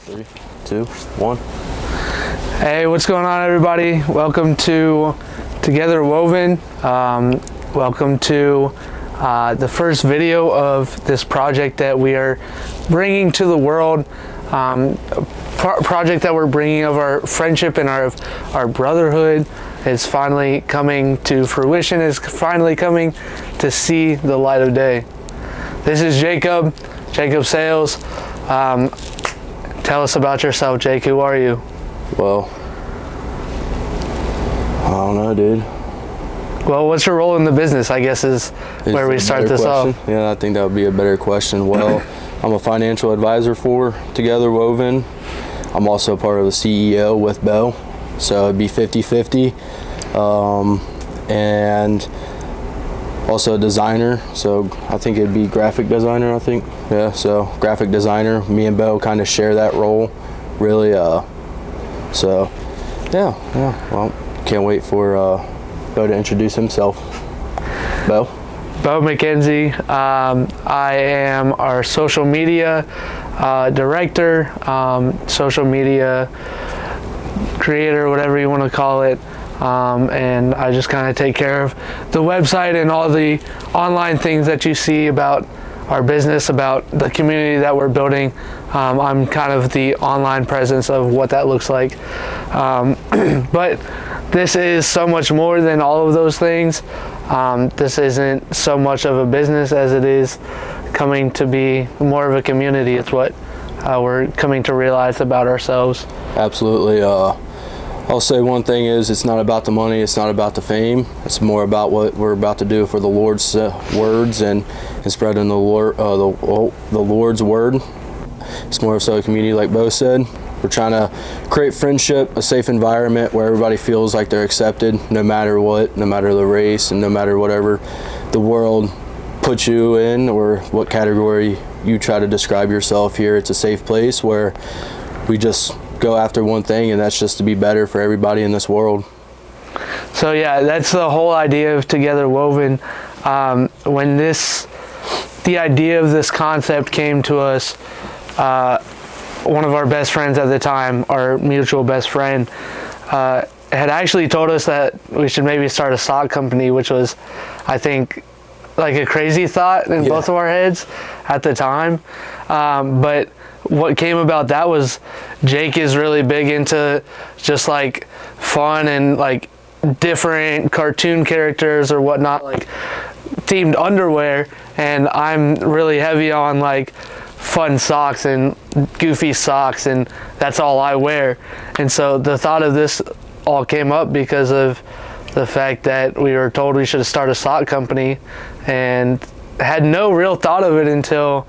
3, 2, 1. Hey, what's going on, everybody? Welcome to Together Woven. Welcome to the first video of this project that we are bringing to the world. Project that we're bringing of our friendship and our brotherhood is finally coming to fruition, is finally coming to see the light of day. This is Jacob Sales. Tell us about yourself, Jake. Who are you? Well, I don't know, dude. Well, what's your role in the business, I guess, is where we start this off. Yeah, I think that would be a better question. Well, I'm a financial advisor for Together Woven. I'm also part of the CEO with Bo, so it'd be 50-50. And also a designer, so I think it'd be graphic designer, I think. Yeah, so graphic designer. Me and Bo kind of share that role, really. So, yeah. Well, can't wait for Bo to introduce himself. Bo McKenzie. I am our social media director, social media creator, whatever you want to call it. And I just kind of take care of the website and all the online things that you see about our business, about the community that we're building. I'm kind of the online presence of what that looks like. But this is so much more than all of those things. This isn't so much of a business as it is coming to be more of a community. It's what we're coming to realize about ourselves. Absolutely. I'll say one thing is, it's not about the money, it's not about the fame. It's more about what we're about to do for the Lord's words and spreading the Lord's word. It's more so a community, like Bo said. We're trying to create friendship, a safe environment where everybody feels like they're accepted, no matter what, no matter the race, and no matter whatever the world puts you in or what category you try to describe yourself here. It's a safe place where we just go after one thing, and that's just to be better for everybody in this world. So yeah, that's the whole idea of Together Woven. When the idea of this concept came to us, one of our best friends at the time, our mutual best friend, had actually told us that we should maybe start a sock company, which was, I think, like a crazy thought in both of our heads at the time. But what came about that was Jake is really big into just like fun and like different cartoon characters or whatnot, like themed underwear, and I'm really heavy on like fun socks and goofy socks, and that's all I wear. And so the thought of this all came up because of the fact that we were told we should start a sock company, and had no real thought of it until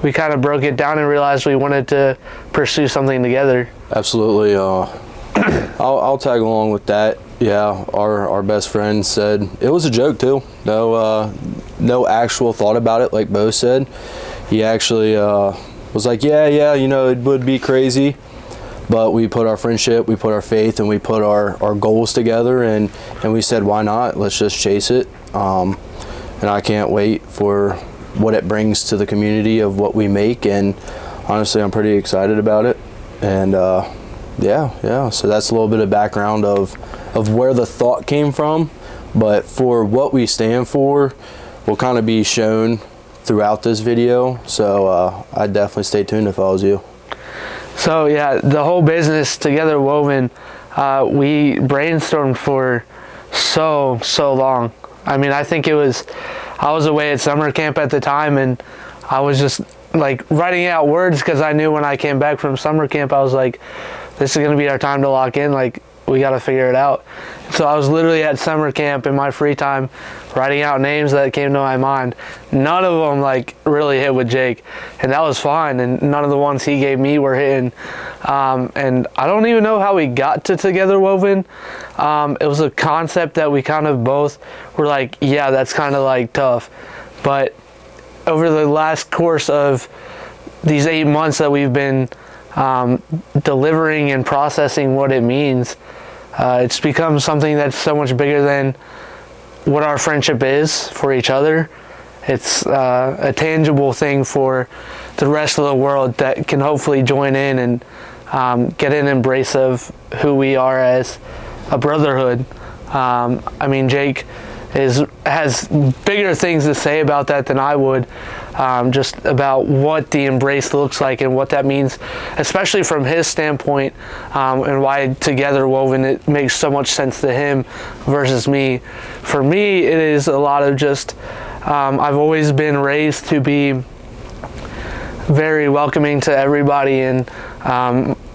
we kind of broke it down and realized we wanted to pursue something together. Absolutely. I'll tag along with that. Yeah, our best friend said it was a joke too. No actual thought about it, like Bo said. He actually was like, yeah, you know, it would be crazy, but we put our friendship, we put our faith, and we put our goals together, and we said, why not? Let's just chase it. And I can't wait for what it brings to the community of what we make, and honestly I'm pretty excited about it. And yeah, so that's a little bit of background of where the thought came from, but for what we stand for will kind of be shown throughout this video, so I'd definitely stay tuned if I was you. So yeah, the whole business, Together Woven, we brainstormed for so long. I mean, I think I was away at summer camp at the time, and I was just like writing out words because I knew when I came back from summer camp, I was like, this is going to be our time to lock in. Like, we got to figure it out. So I was literally at summer camp in my free time writing out names that came to my mind. None of them like really hit with Jake, and that was fine. And none of the ones he gave me were hitting. And I don't even know how we got to Together Woven. It was a concept that we kind of both were like, yeah, that's kind of like tough. But over the last course of these 8 months that we've been delivering and processing what it means, it's become something that's so much bigger than what our friendship is for each other, it's a tangible thing for the rest of the world that can hopefully join in and get an embrace of who we are as a brotherhood. I mean, Jake has bigger things to say about that than I would, just about what the embrace looks like and what that means, especially from his standpoint, and why Together Woven, it makes so much sense to him versus me. For me, it is a lot of just, I've always been raised to be very welcoming to everybody, and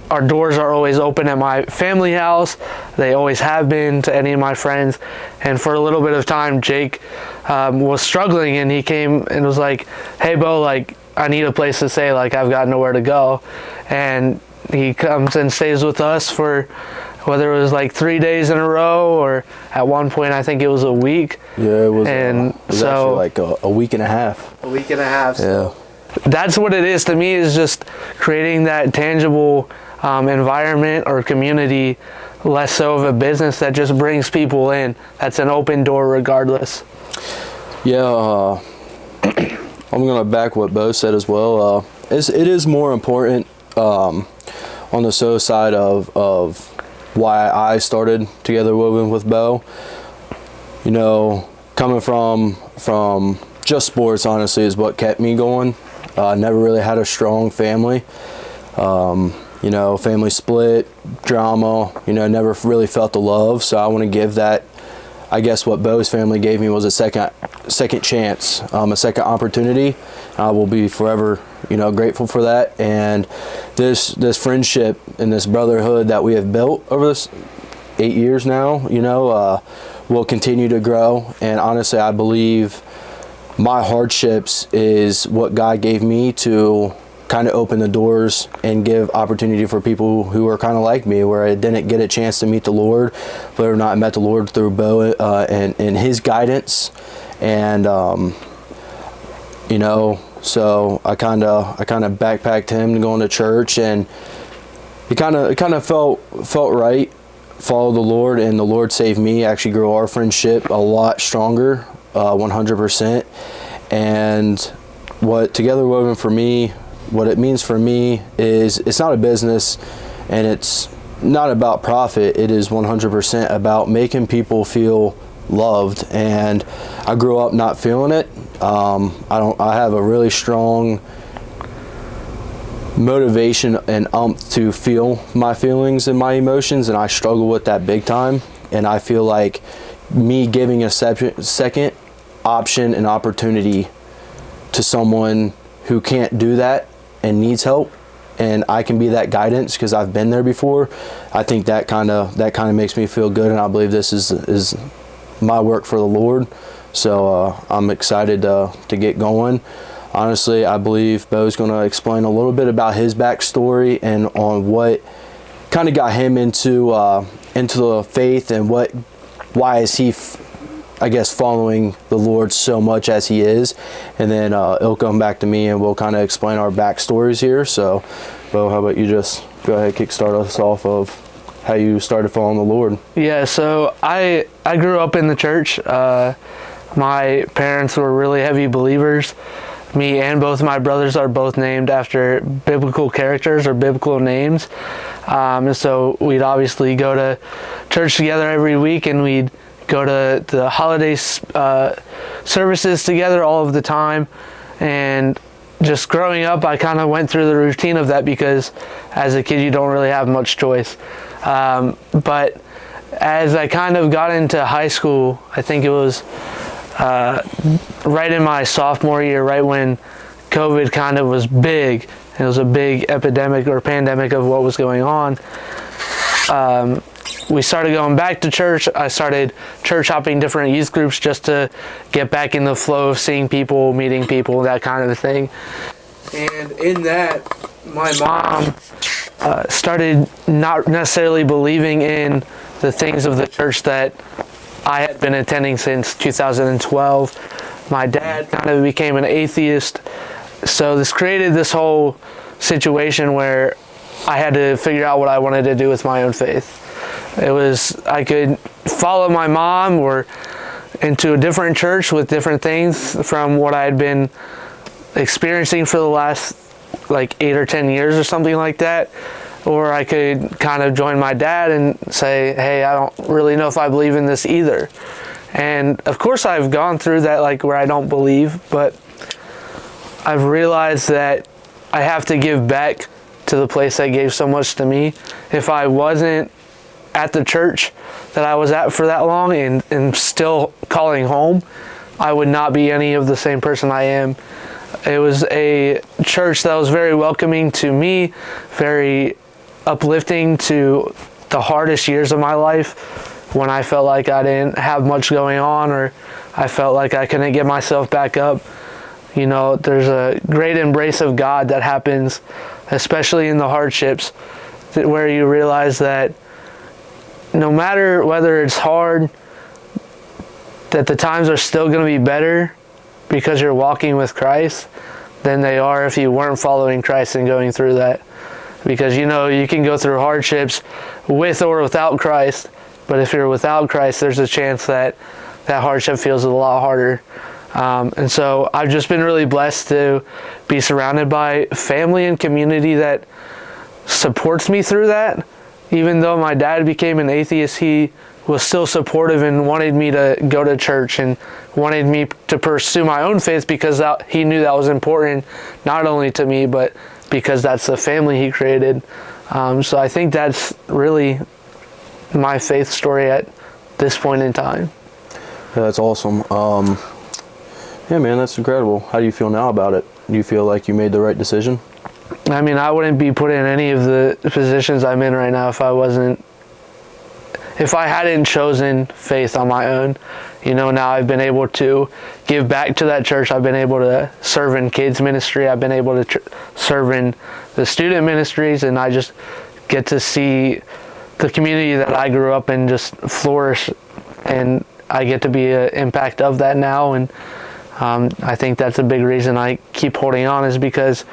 our doors are always open at my family house. They always have been to any of my friends. And for a little bit of time, Jake was struggling, and he came and was like, hey, Bo, like, I need a place to stay. Like, I've got nowhere to go. And he comes and stays with us for whether it was like 3 days in a row, or at one point, I think it was a week. Yeah, it was, so actually like a week and a half. A week and a half. Yeah. That's what it is to me, is just creating that tangible environment or community, less so of a business that just brings people in. That's an open door regardless. Yeah, I'm gonna back what Bo said as well. It is more important on the so side of why I started Together Woven with Bo. You know, coming from just sports, honestly, is what kept me going. Never really had a strong family. You know, family split, drama, you know, never really felt the love. So I want to give that, I guess what Bo's family gave me was a second chance, a second opportunity. I will be forever, you know, grateful for that. And this friendship and this brotherhood that we have built over this 8 years now, you know, will continue to grow. And honestly, I believe my hardships is what God gave me to kind of open the doors and give opportunity for people who are kind of like me, where I didn't get a chance to meet the Lord. Believe it or not, I met the Lord through Bo and his guidance, and you know, so I kind of backpacked him going to church, and it kind of felt right. Follow the Lord, and the Lord saved me. Actually grew our friendship a lot stronger, 100%. And what Together Woven for me, what it means for me is it's not a business, and it's not about profit. It is 100% about making people feel loved. And I grew up not feeling it. I have a really strong motivation and to feel my feelings and my emotions, and I struggle with that big time. And I feel like me giving a second option and opportunity to someone who can't do that and needs help, and I can be that guidance because I've been there before. I think that kind of makes me feel good, and I believe this is my work for the Lord. So I'm excited to get going. Honestly, I believe Bo's going to explain a little bit about his backstory and on what kind of got him into the faith, and why is he I guess following the Lord so much as he is. And then it'll come back to me, and we'll kind of explain our backstories here. So Bo, how about you just go ahead, kickstart us off of how you started following the Lord? Yeah, so I grew up in the church. My parents were really heavy believers. Me and both my brothers are both named after biblical characters or biblical names. And so we'd obviously go to church together every week, and we'd go to the holiday services together all of the time. And just growing up, I kind of went through the routine of that, because as a kid you don't really have much choice. But as I kind of got into high school, I think it was right in my sophomore year, right when COVID kind of was big, and it was a big epidemic or pandemic of what was going on. We started going back to church. I started church hopping different youth groups just to get back in the flow of seeing people, meeting people, that kind of thing. And in that, my mom started not necessarily believing in the things of the church that I had been attending since 2012. My dad kind of became an atheist. So this created this whole situation where I had to figure out what I wanted to do with my own faith. It was, I could follow my mom or into a different church with different things from what I had been experiencing for the last like 8 or 10 years or something like that. Or I could kind of join my dad and say, hey, I don't really know if I believe in this either. And of course I've gone through that, like where I don't believe, but I've realized that I have to give back to the place that gave so much to me. If I wasn't at the church that I was at for that long and still calling home, I would not be any of the same person I am. It was a church that was very welcoming to me, very uplifting to the hardest years of my life when I felt like I didn't have much going on, or I felt like I couldn't get myself back up. You know, there's a great embrace of God that happens, especially in the hardships, where you realize that no matter whether it's hard, that the times are still going to be better because you're walking with Christ than they are if you weren't following Christ and going through that. Because, you know, you can go through hardships with or without Christ, but if you're without Christ, there's a chance that that hardship feels a lot harder. And so I've just been really blessed to be surrounded by family and community that supports me through that. Even though my dad became an atheist, he was still supportive and wanted me to go to church and wanted me to pursue my own faith because he knew that was important, not only to me, but because that's the family he created. So I think that's really my faith story at this point in time. Yeah, that's awesome. Yeah, man, that's incredible. How do you feel now about it? Do you feel like you made the right decision? I mean, I wouldn't be put in any of the positions I'm in right now if I hadn't chosen faith on my own. You know, now I've been able to give back to that church. I've been able to serve in kids ministry. I've been able to serve in the student ministries, and I just get to see the community that I grew up in just flourish, and I get to be an impact of that now. And I think that's a big reason I keep holding on, is because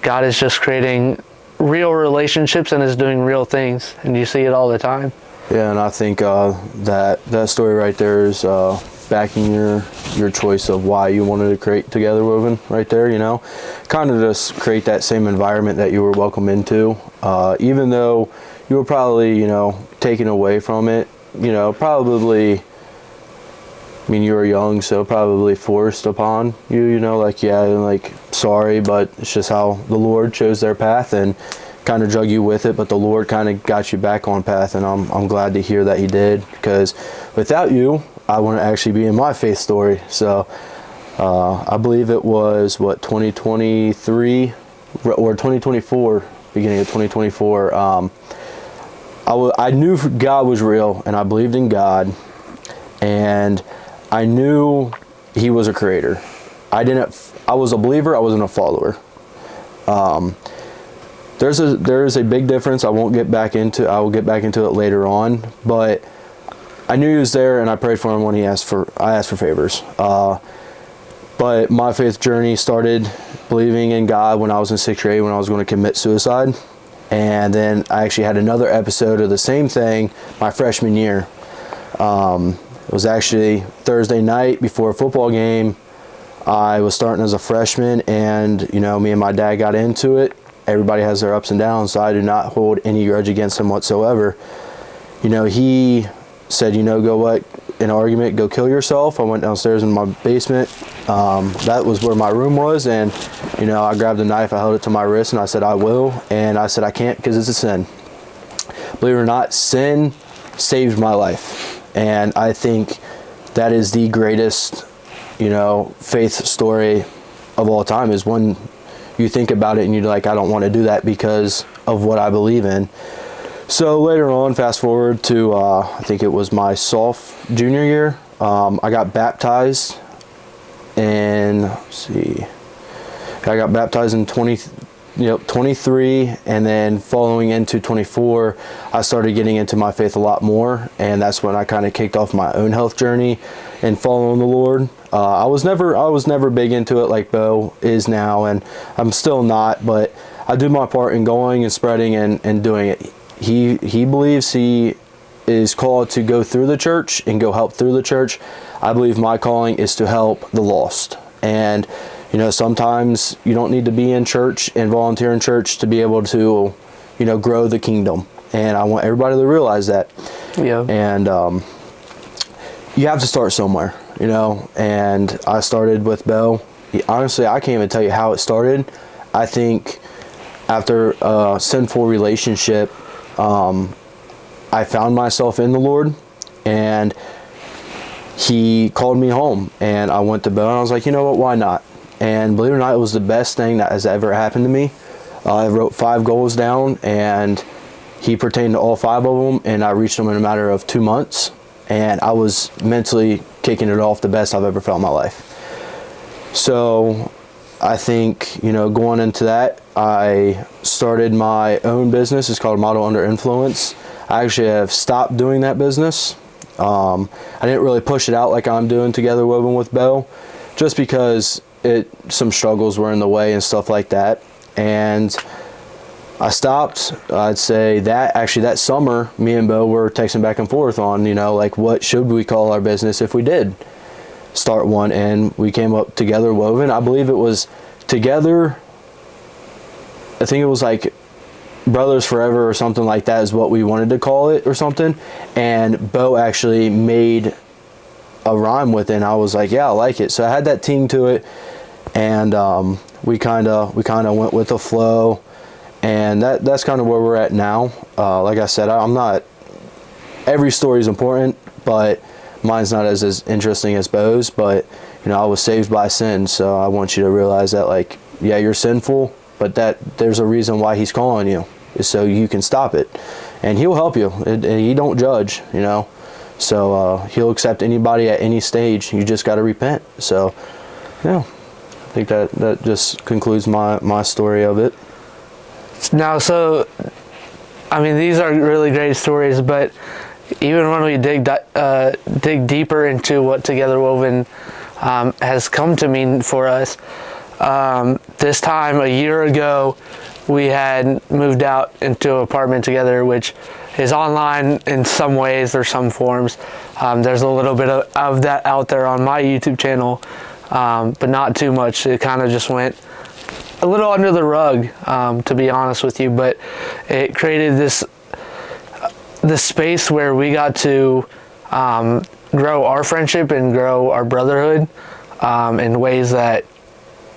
God is just creating real relationships and is doing real things, and you see it all the time. Yeah, and I think that story right there is backing your choice of why you wanted to create Together Woven right there, you know. Kind of just create that same environment that you were welcome into, even though you were probably, you know, taken away from it, you know, probably, I mean, you were young, so probably forced upon you, you know, like, yeah, like, sorry, but it's just how the Lord chose their path and kind of drug you with it, but the Lord kind of got you back on path, and I'm glad to hear that He did, because without you, I wouldn't actually be in my faith story. So I believe it was, 2023 or 2024, beginning of 2024, I knew God was real, and I believed in God, and I knew He was a creator. I was a believer, I wasn't a follower. There is a big difference. I will get back into it later on, but I knew He was there, and I prayed for Him when I asked for favors. But my faith journey started believing in God when I was in 6th grade, when I was going to commit suicide. And then I actually had another episode of the same thing my freshman year. It was actually Thursday night before a football game. I was starting as a freshman, and, you know, me and my dad got into it. Everybody has their ups and downs, so I do not hold any grudge against him whatsoever. You know, he said, you know, go what? In an argument, go kill yourself. I went downstairs in my basement. That was where my room was, and, you know, I grabbed a knife, I held it to my wrist, and I said, I will. And I said, I can't, because it's a sin. Believe it or not, sin saved my life. And I think that is the greatest, you know, faith story of all time, is when you think about it and you're like, I don't want to do that because of what I believe in. So later on, fast forward to, I think it was my junior year, I got baptized in, I got baptized in 23, and then following into 24, I started getting into my faith a lot more, and that's when I kind of kicked off my own health journey and following the Lord. I was never big into it like Bo is now, and I'm still not, but I do my part in going and spreading and doing it. He believes he is called to go through the church and go help through the church. I believe my calling is to help the lost. And, sometimes you don't need to be in church and volunteer in church to be able to, grow the kingdom. And I want everybody to realize that. Yeah. And you have to start somewhere, and I started with Bo. Honestly, I can't even tell you how it started. I think after a sinful relationship, I found myself in the Lord, and he called me home, and I went to Bo, and I was like, you know what, why not? And believe it or not, it was the best thing that has ever happened to me. I wrote 5 goals down, and he pertained to all 5 of them, and I reached them in a matter of 2 months, and I was mentally kicking it off the best I've ever felt in my life. So I think, going into that, I started my own business. It's called Model Under Influence. I actually have stopped doing that business. I didn't really push it out like I'm doing Together Woven with Bo, just because some struggles were in the way and stuff like that. And I stopped. I'd say that summer, me and Bo were texting back and forth on, what should we call our business if we did start one, and we came up Together Woven. I believe it was Together, I think it was like Brothers Forever or something like that is what we wanted to call it or something. And Bo actually made a rhyme with it, and I was like, yeah, I like it. So I had that ting to it, and we kind of went with the flow, and that's kind of where we're at now. Like I said, I'm not, every story is important, but mine's not as interesting as Bo's. But I was saved by sin, so I want you to realize that, you're sinful, but that there's a reason why he's calling you, is so you can stop it, and he'll help you. He don't judge, so he'll accept anybody at any stage. You just got to repent. So yeah, I think that just concludes my story of it. Now, so I mean, these are really great stories, but even when we dig deeper into what Together Woven has come to mean for us, this time a year ago, we had moved out into an apartment together, which is online in some ways or some forms. There's a little bit of that out there on my YouTube channel, but not too much. It kind of just went a little under the rug, to be honest with you, but it created this space where we got to grow our friendship and grow our brotherhood in ways that,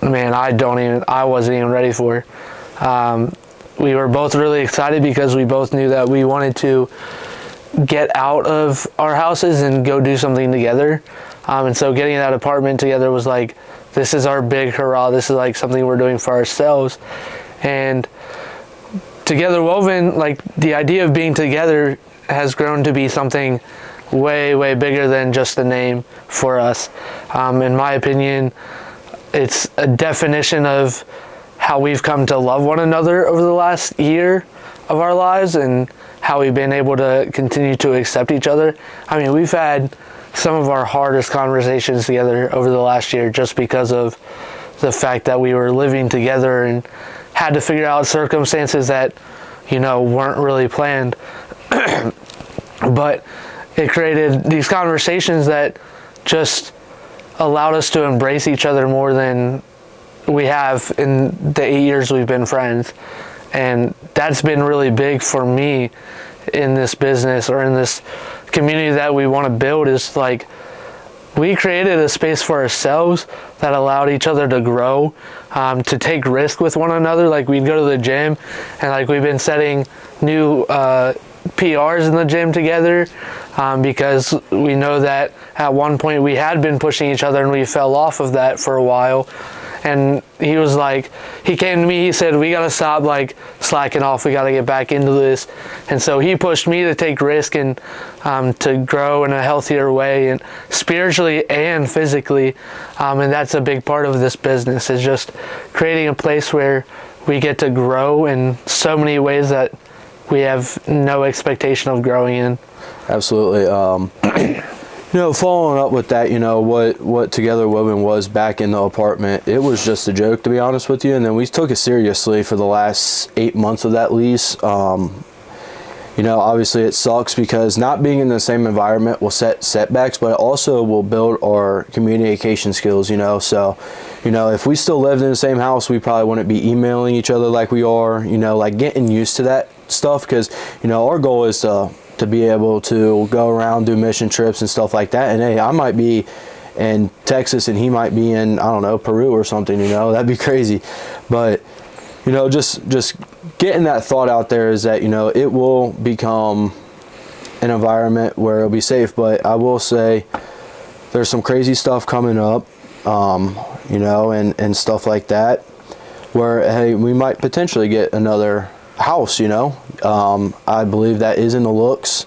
man, I wasn't even ready for. We were both really excited because we both knew that we wanted to get out of our houses and go do something together. And so getting that apartment together was like, this is our big hurrah. This is like something we're doing for ourselves. And Together Woven, the idea of being together has grown to be something way, way bigger than just a name for us. In my opinion, it's a definition of how we've come to love one another over the last year of our lives, and how we've been able to continue to accept each other. I mean, we've had some of our hardest conversations together over the last year just because of the fact that we were living together and had to figure out circumstances that, weren't really planned. But it created these conversations that just allowed us to embrace each other more than we have in the 8 years we've been friends. And that's been really big for me in this business, or in this community that we want to build, is we created a space for ourselves that allowed each other to grow, to take risk with one another. We'd go to the gym, and we've been setting new PRs in the gym together, because we know that at one point we had been pushing each other and we fell off of that for a while. And he came to me, he said, we got to stop slacking off. We got to get back into this. And so he pushed me to take risk and to grow in a healthier way, and spiritually and physically. And that's a big part of this business, is just creating a place where we get to grow in so many ways that we have no expectation of growing in. Absolutely. Following up with that, what Together Woven was back in the apartment, it was just a joke, to be honest with you. And then we took it seriously for the last 8 months of that lease. obviously it sucks because not being in the same environment will set setbacks, but it also will build our communication skills, So, if we still lived in the same house, we probably wouldn't be emailing each other like we are, like getting used to that stuff because, our goal is to be able to go around, do mission trips and stuff like that. And hey, I might be in Texas and he might be in, I don't know, Peru or something, that'd be crazy. But, just getting that thought out there is that, it will become an environment where it'll be safe. But I will say there's some crazy stuff coming up, and stuff like that where, hey, we might potentially get another house, I believe that is in the looks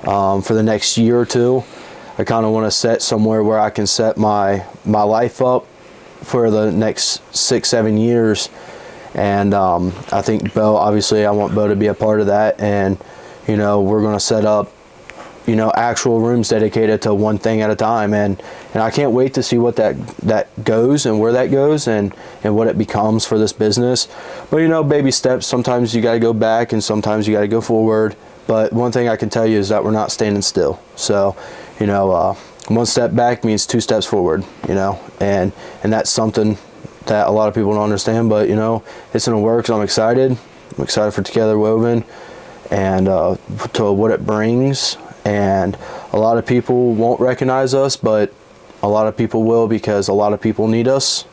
for the next year or two. I kind of want to set somewhere where I can set my life up for the next 6-7 years. And I think Bo, obviously I want Bo to be a part of that. And, we're going to set up, actual rooms dedicated to one thing at a time. And I can't wait to see what that goes and where that goes and what it becomes for this business. But, baby steps, sometimes you got to go back and sometimes you got to go forward. But one thing I can tell you is that we're not standing still. So, one step back means 2 steps forward, and that's something that a lot of people don't understand, but it's in the works. I'm excited for Together Woven and to what it brings. And a lot of people won't recognize us, but a lot of people will because a lot of people need us.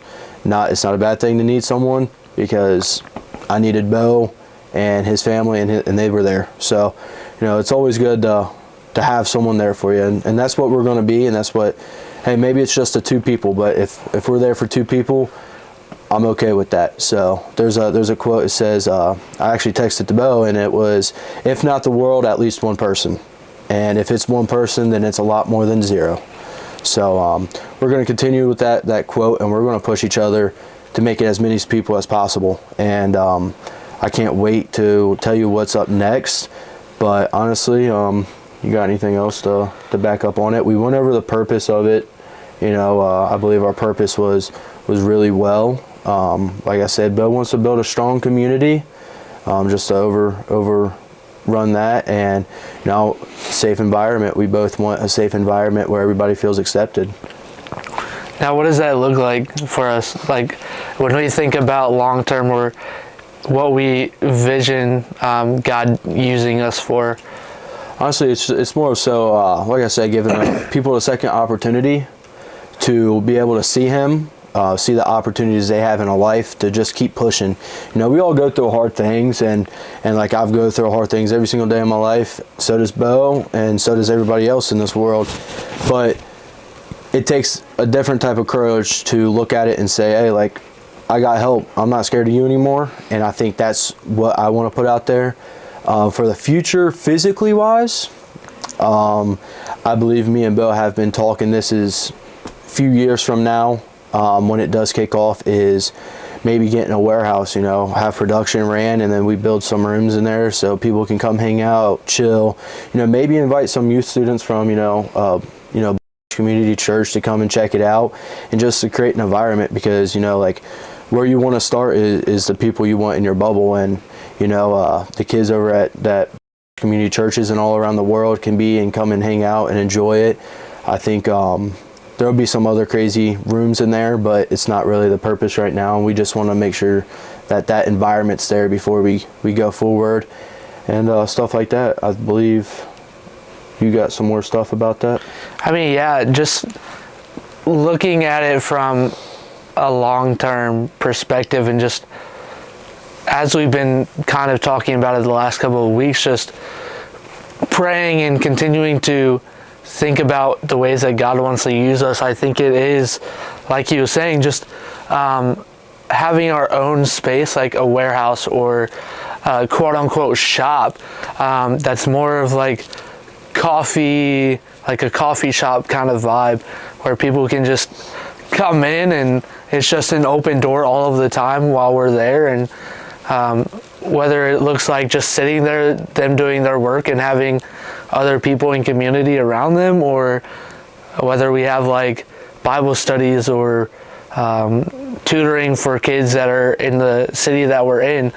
It's not a bad thing to need someone because I needed Bo and his family and they were there. So, it's always good to have someone there for you. And that's what we're going to be. And that's what, hey, maybe it's just 2 people, but if we're there for 2 people, I'm okay with that. So there's a quote that says, I actually texted to Bo and it was, if not the world, at least one person. And if it's one person, then it's a lot more than 0. So we're going to continue with that quote and we're going to push each other to make it as many people as possible. And I can't wait to tell you what's up next. But honestly, you got anything else to back up on it? We went over the purpose of it. I believe our purpose was really well. Like I said, Bo wants to build a strong community, just to overrun that, and safe environment. We both want a safe environment where everybody feels accepted. Now, what does that look like for us? Like when we think about long term or what we vision God using us for? Honestly, it's more so, like I said, giving people a second opportunity to be able to see Him, see the opportunities they have in a life to just keep pushing. We all go through hard things, and like I've go through hard things every single day of my life. So does Bo, and so does everybody else in this world. But it takes a different type of courage to look at it and say, hey, like, I got help. I'm not scared of you anymore. And I think that's what I want to put out there. For the future, physically wise, I believe me and Bo have been talking. This is a few years from now, when it does kick off, is maybe getting a warehouse, have production ran, and then we build some rooms in there so people can come hang out, chill, maybe invite some youth students from, community church to come and check it out, and just to create an environment, because, like, where you want to start is the people you want in your bubble. And the kids over at that community churches and all around the world can be and come and hang out and enjoy it. I think there'll be some other crazy rooms in there, but it's not really the purpose right now. And we just want to make sure that environment's there before we go forward and stuff like that. I believe you got some more stuff about that. I mean, yeah, just looking at it from a long-term perspective, and just as we've been kind of talking about it the last couple of weeks, just praying and continuing to think about the ways that God wants to use us. I think it is, like he was saying, just having our own space, like a warehouse or a quote-unquote shop, that's more of like coffee, like a coffee shop kind of vibe, where people can just come in and it's just an open door all of the time while we're there. And whether it looks like just sitting there, them doing their work and having other people in community around them, or whether we have like Bible studies or tutoring for kids that are in the city that we're in,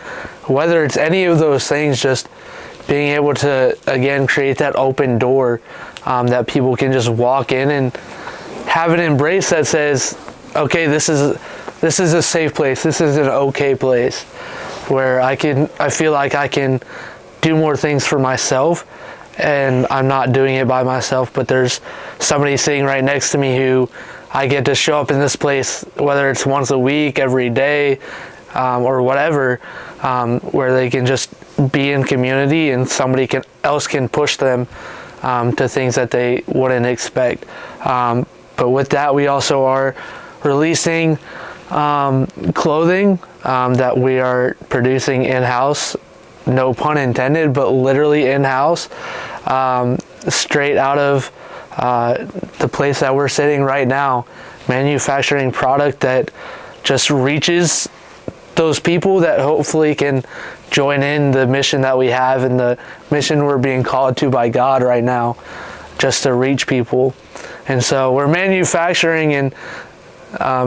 whether it's any of those things, just being able to, again, create that open door that people can just walk in and have an embrace that says, okay, this is a safe place. This is an okay place where I feel like I can do more things for myself, and I'm not doing it by myself, but there's somebody sitting right next to me who I get to show up in this place, whether it's once a week, every day, or whatever, where they can just be in community and somebody else can push them to things that they wouldn't expect. But with that, we also are releasing clothing that we are producing in-house, no pun intended, but literally in-house, straight out of the place that we're sitting right now, manufacturing product that just reaches those people that hopefully can join in the mission that we have and the mission we're being called to by God right now, just to reach people. And so we're manufacturing, and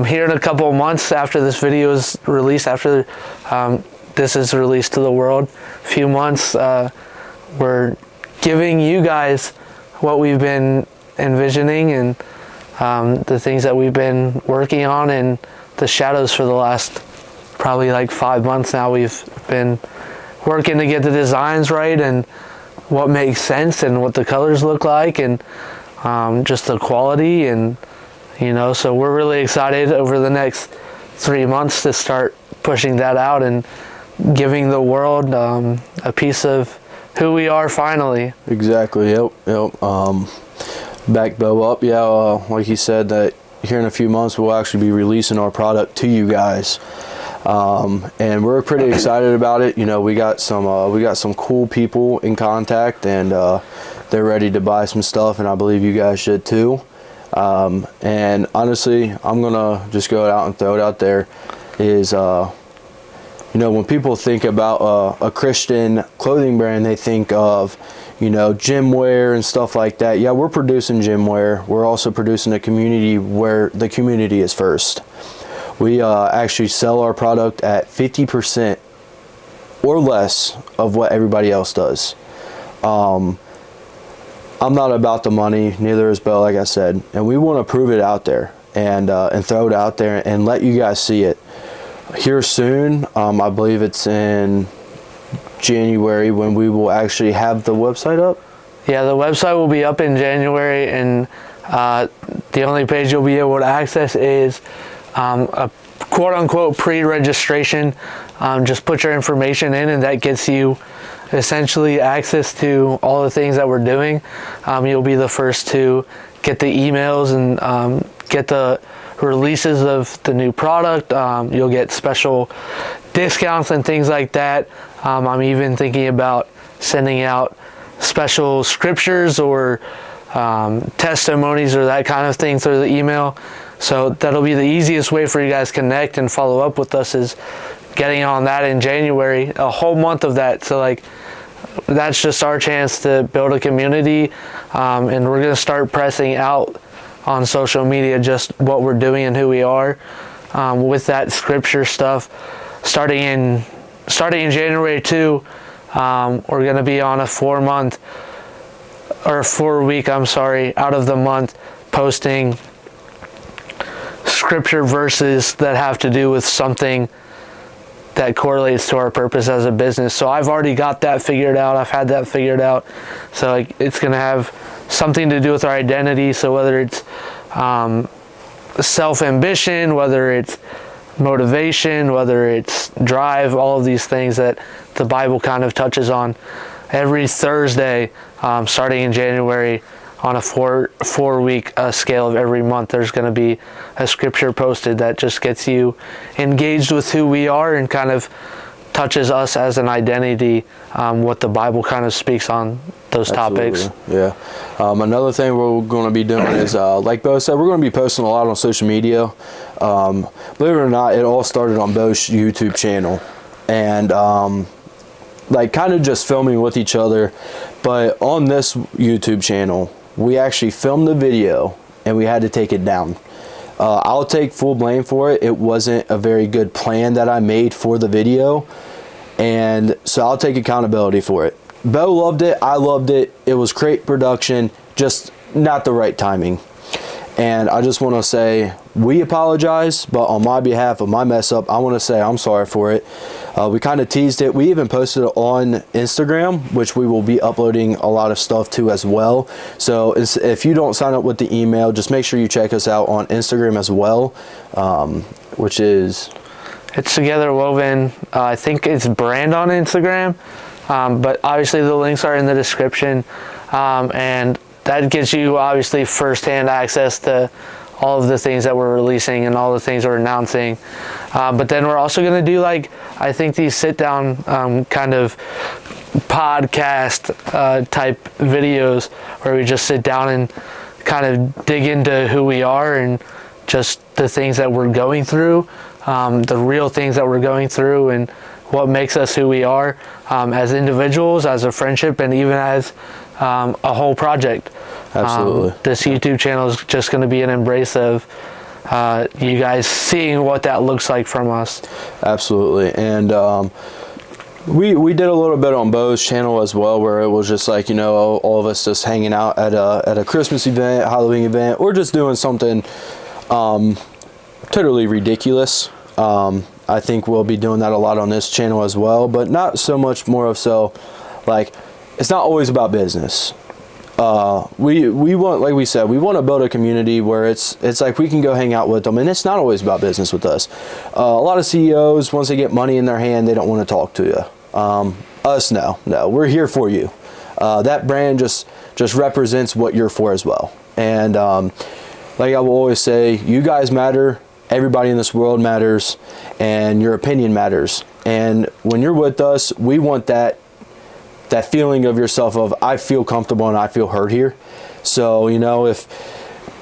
here in a couple of months after this video is released, after this is released to the world, a few months, we're giving you guys what we've been envisioning and the things that we've been working on in the shadows for the last probably like 5 months now. We've been working to get the designs right and what makes sense and what the colors look like and just the quality, and so we're really excited over the next 3 months to start pushing that out and giving the world a piece of who we are finally. Exactly. Yep. Back Bo up. Yeah. Like he said, that here in a few months we'll actually be releasing our product to you guys. And we're pretty excited about it. We got some cool people in contact, and they're ready to buy some stuff, and I believe you guys should too. And honestly, I'm gonna just go out and throw it out there, is when people think about a Christian clothing brand, they think of gym wear and stuff like that. Yeah, we're producing gym wear. We're also producing a community where the community is first. We actually sell our product at 50% or less of what everybody else does. I'm not about the money, neither is Bo, like I said, and we want to prove it out there and throw it out there and let you guys see it. Here soon, I believe it's in January when we will actually have the website up. Yeah, the website will be up in January, and the only page you'll be able to access is a quote-unquote pre-registration. Just put your information in, and that gets you essentially access to all the things that we're doing. You'll be the first to get the emails and get the releases of the new product. You'll get special discounts and things like that. I'm even thinking about sending out special scriptures or testimonies or that kind of thing through the email. So that'll be the easiest way for you guys to connect and follow up with us, is getting on that in January, a whole month of that. So that's just our chance to build a community, and we're going to start pressing out on social media just what we're doing and who we are with that scripture stuff. Starting in January 2, we're going to be on a 4 week out of the month, posting scripture verses that have to do with something that correlates to our purpose as a business. So I've already got that figured out. I've had that figured out. So it's going to have something to do with our identity. So whether it's self-ambition, whether it's motivation, whether it's drive, all of these things that the Bible kind of touches on. Every Thursday, starting in January, on a four-week scale of every month, there's going to be a scripture posted that just gets you engaged with who we are and kind of touches us as an identity, what the Bible kind of speaks on those Absolutely. topics. Yeah. Another thing we're going to be doing is, like Bo said, we're going to be posting a lot on social media. Believe it or not, it all started on Bo's YouTube channel, and kind of just filming with each other. But on this YouTube channel, we actually filmed the video and we had to take it down. I'll take full blame for it. It wasn't a very good plan that I made for the video, and so I'll take accountability for it. Bo loved it. I loved it. It was great production, just not the right timing. And I just want to say we apologize, but on my behalf of my mess up, I want to say I'm sorry for it. We kind of teased it. We even posted it on Instagram, which we will be uploading a lot of stuff to as well. So if you don't sign up with the email, just make sure you check us out on Instagram as well, which is... It's Together Woven. I think it's brand on Instagram, but obviously the links are in the description, and that gives you obviously firsthand access to all of the things that we're releasing and all the things we're announcing. But then we're also going to do, like, I think these sit-down kind of podcast type videos where we just sit down and kind of dig into who we are and just the things that we're going through, the real things that we're going through, and what makes us who we are as individuals, as a friendship, and even as a whole project. Absolutely. This YouTube channel is just going to be an embrace of you guys seeing what that looks like from us. Absolutely. And we did a little bit on Bo's channel as well, where it was just like, you know, all of us just hanging out at a Christmas event, Halloween event, or just doing something totally ridiculous. I think we'll be doing that a lot on this channel as well, but not so much more of so, like, it's not always about business. We want, like we said, we want to build a community where it's like we can go hang out with them, and it's not always about business with us. A lot of CEOs, once they get money in their hand, they don't want to talk to you. Us, no, we're here for you. That brand just represents what you're for as well. And like I will always say, you guys matter. Everybody in this world matters, and your opinion matters. And when you're with us, we want that feeling of yourself of, I feel comfortable and I feel heard here. So, you know, if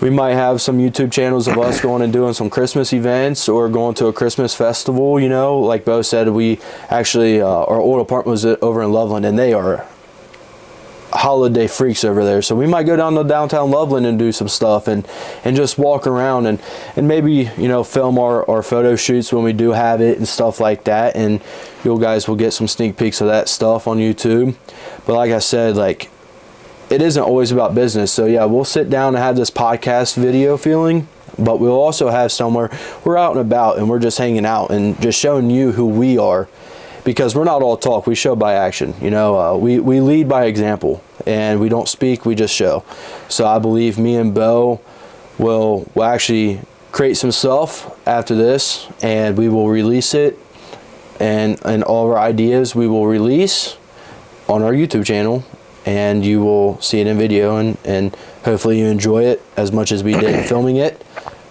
we might have some YouTube channels of us going and doing some Christmas events or going to a Christmas festival, you know, like Bo said, we actually, our old apartment was over in Loveland, and they are holiday freaks over there. So we might go down to downtown Loveland and do some stuff and just walk around and maybe, you know, film our photo shoots when we do have it and stuff like that. And you guys will get some sneak peeks of that stuff on YouTube. But like I said, like, it isn't always about business. So yeah, we'll sit down and have this podcast video feeling, but we'll also have somewhere we're out and about and we're just hanging out and just showing you who we are. Because we're not all talk, we show by action. You know, we lead by example, and we don't speak, we just show. So I believe me and Bo will actually create some stuff after this, and we will release it, and all of our ideas we will release on our YouTube channel, and you will see it in video, and hopefully you enjoy it as much as we did filming it.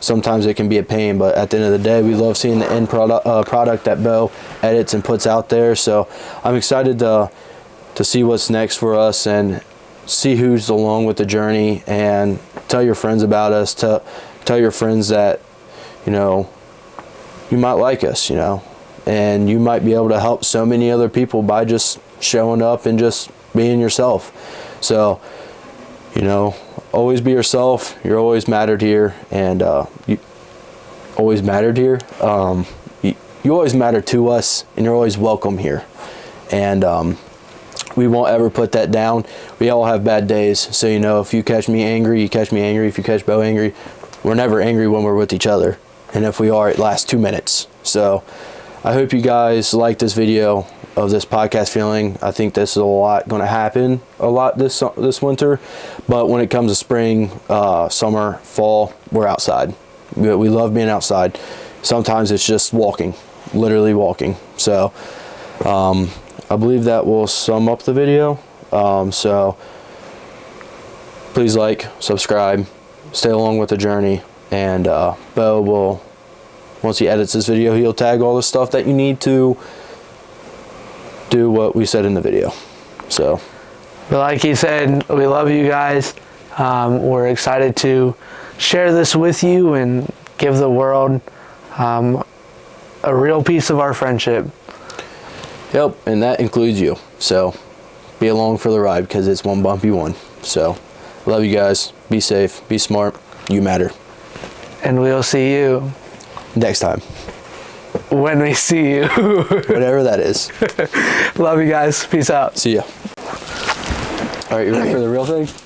Sometimes it can be a pain, but at the end of the day, we love seeing the end product that Bo edits and puts out there. So I'm excited to see what's next for us and see who's along with the journey, and tell your friends about us. Tell your friends that, you know, you might like us, you know, and you might be able to help so many other people by just showing up and just being yourself. So, you know, always be yourself. You're always mattered here, and you always mattered here. You always matter to us, and you're always welcome here. And we won't ever put that down. We all have bad days, so, you know, if you catch me angry, you catch me angry. If you catch Bo angry, we're never angry when we're with each other, and if we are, it lasts 2 minutes. So I hope you guys like this video of this podcast feeling. I think this is a lot going to happen a lot this winter, but when it comes to spring, summer, fall, we're outside. We love being outside. Sometimes it's just walking, literally walking. So I believe that will sum up the video. So please like, subscribe, stay along with the journey, and Bo will, once he edits this video, he'll tag all the stuff that you need to do what we said in the video. So, but like he said, we love you guys. We're excited to share this with you and give the world a real piece of our friendship. Yep, and that includes you. So be along for the ride, because it's one bumpy one. So love you guys. Be safe. Be smart. You matter. And we'll see you next time. When we see you. Whatever that is. Love you guys. Peace out. See ya. All right, you ready for the real thing?